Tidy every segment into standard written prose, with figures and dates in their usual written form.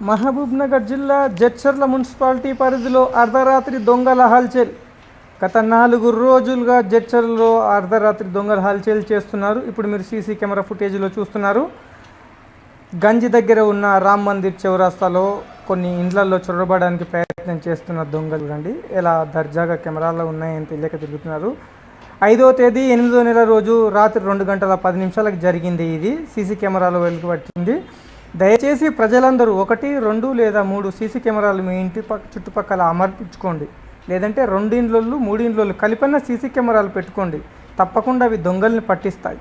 మహబూబ్నగర్ జిల్లా జడ్చర్ల మున్సిపాలిటీ పరిధిలో అర్ధరాత్రి దొంగల హల్చల్. గత 4 రోజులుగా జడ్చర్లలో అర్ధరాత్రి దొంగల హల్చల్ చేస్తున్నారు. ఇప్పుడు మీరు సీసీ కెమెరా ఫుటేజ్లో చూస్తున్నారు. గంజి దగ్గర ఉన్న రామ్ మందిర్ చౌరాస్తాలో కొన్ని ఇండ్లలో చొరబడడానికి ప్రయత్నం చేస్తున్న దొంగలు చూడండి ఎలా దర్జాగా కెమెరాలో ఉన్నాయని తెలియక తిరుగుతున్నారు. 5వ తేదీ 8వ నెల రోజు రాత్రి 2:10 జరిగింది. ఇది సీసీ కెమెరాలో వెలుగుపట్టింది. దయచేసి ప్రజలందరూ 1, 2 లేదా 3 సీసీ కెమెరాలు మీ ఇంటి చుట్టుపక్కల అమర్పించుకోండి. లేదంటే 2 ఇండ్లు 3 ఇండ్లు కలిపన్న సీసీ కెమెరాలు పెట్టుకోండి. తప్పకుండా అవి దొంగల్ని పట్టిస్తాయి.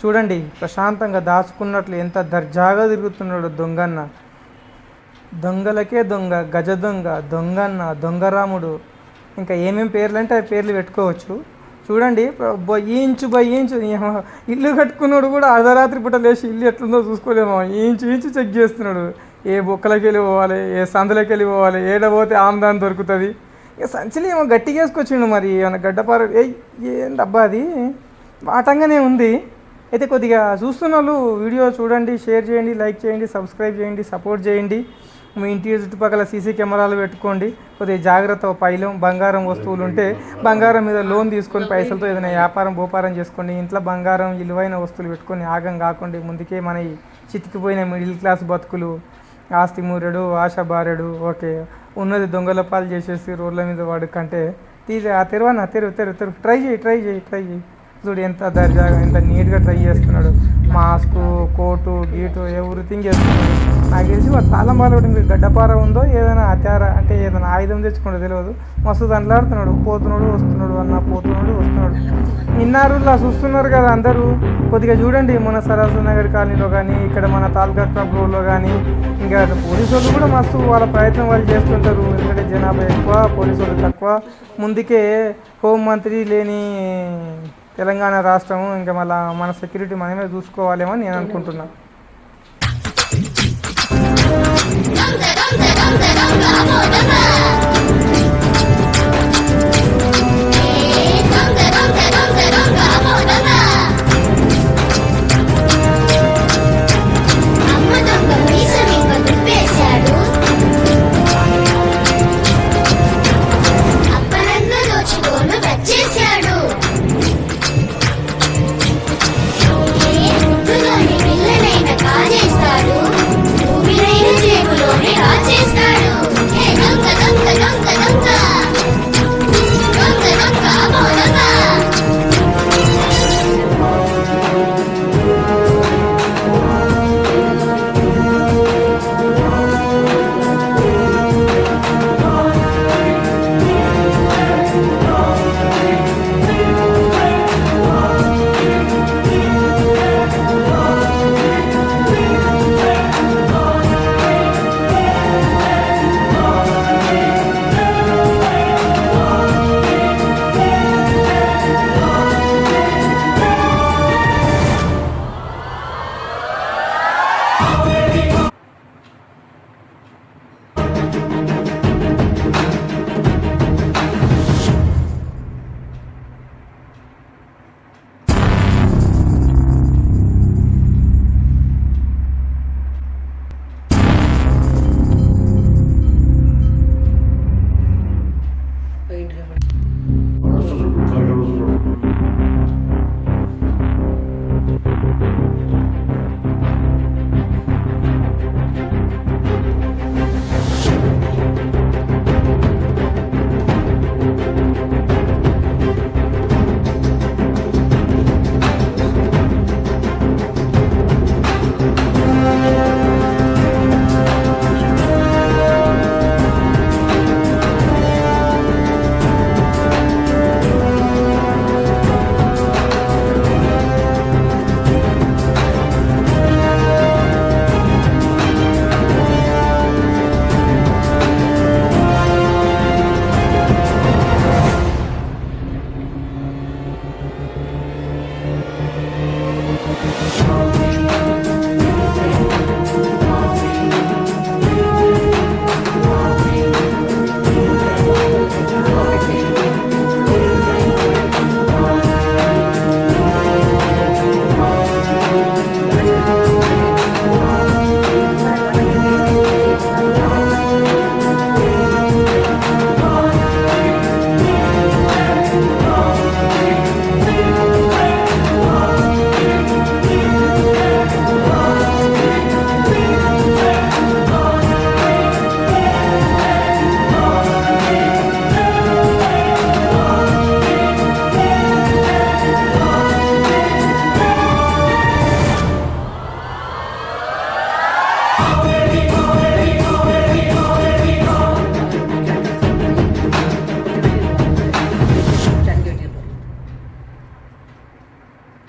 చూడండి ప్రశాంతంగా దాచుకున్నట్లు ఎంత దర్జాగా తిరుగుతున్నాడు దొంగన్న. దొంగలకే దొంగ, గజ దొంగ, దొంగన్న, దొంగరాముడు, ఇంకా ఏమేమి పేర్లు అంటే ఆ పేర్లు పెట్టుకోవచ్చు. చూడండి ఇంచు బై ఇంచు ఇల్లు కట్టుకున్నాడు కూడా అర్ధరాత్రి పూట లేచి ఇల్లు ఎట్లుందో చూసుకోలేమో ఇంచు చెక్ చేస్తున్నాడు. ఏ బొక్కలకి వెళ్ళి పోవాలి, ఏ సందులకి వెళ్ళి పోవాలి, ఏడపోతే ఆమ్దాన్ దొరుకుతుంది. ఇక సంచిలో ఏమో గట్టిగా వేసుకొచ్చిండు. మరి ఏమైనా గడ్డపార ఏందబ్బా అది వాటంగానే ఉంది. అయితే కొద్దిగా చూస్తున్న వాళ్ళు వీడియో చూడండి, షేర్ చేయండి, లైక్ చేయండి, సబ్స్క్రైబ్ చేయండి, సపోర్ట్ చేయండి. మీ ఇంటి చుట్టుపక్కల సీసీ కెమెరాలు పెట్టుకోండి. కొద్దిగా జాగ్రత్త. పైలం బంగారం వస్తువులు ఉంటే బంగారం మీద లోన్ తీసుకొని పైసలతో ఏదైనా వ్యాపారం చేసుకోండి. ఇంట్లో బంగారం విలువైన వస్తువులు పెట్టుకొని ఆగం కాకుండా ముందుకే మన ఈ చితికిపోయిన మిడిల్ క్లాస్ బతుకులు, ఆస్తి మూరెడు, ఆశ బారెడు, ఓకే ఉన్నది దొంగల పాలు చేసేసి రోడ్ల మీద వాడుకంటే తెరవన్నా తెరు ట్రై చేయి. చూడు ఎంత దర్జాగా ఎంత నీట్గా ట్రై చేస్తున్నాడు. మాస్కు, కోటు, గీటు ఎవ్రీథింగ్ చేస్తున్నాడు. నాకు తెలిసి వాడు తాళం బాలబడి గడ్డపార ఉందో ఏదైనా హత్యార అంటే ఏదైనా ఆయుధం తెచ్చుకుంటో తెలియదు. మస్తు దండలాడుతున్నాడు. పోతున్నాడు వస్తున్నాడు. ఇన్నారులా చూస్తున్నారు కదా అందరూ. కొద్దిగా చూడండి మన సరస్వతి నగర్ కాలనీలో కానీ ఇక్కడ మన తాలూకా క్లబ్ రోడ్లో కానీ ఇంకా పోలీసు వాళ్ళు కూడా మస్తు వాళ్ళ ప్రయత్నం వాళ్ళు చేస్తుంటారు. ఎందుకంటే జనాభా ఎక్కువ, పోలీసు వాళ్ళు తక్కువ. ముందుకే హోంమంత్రి లేని తెలంగాణ రాష్ట్రము, ఇంకా మళ్ళీ మన సెక్యూరిటీ మనమే చూసుకోవాలేమో నేను అనుకుంటున్నాను. చేస్తాడు.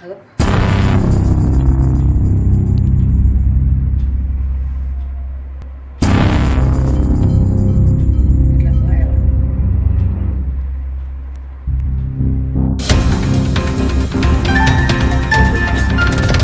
అగో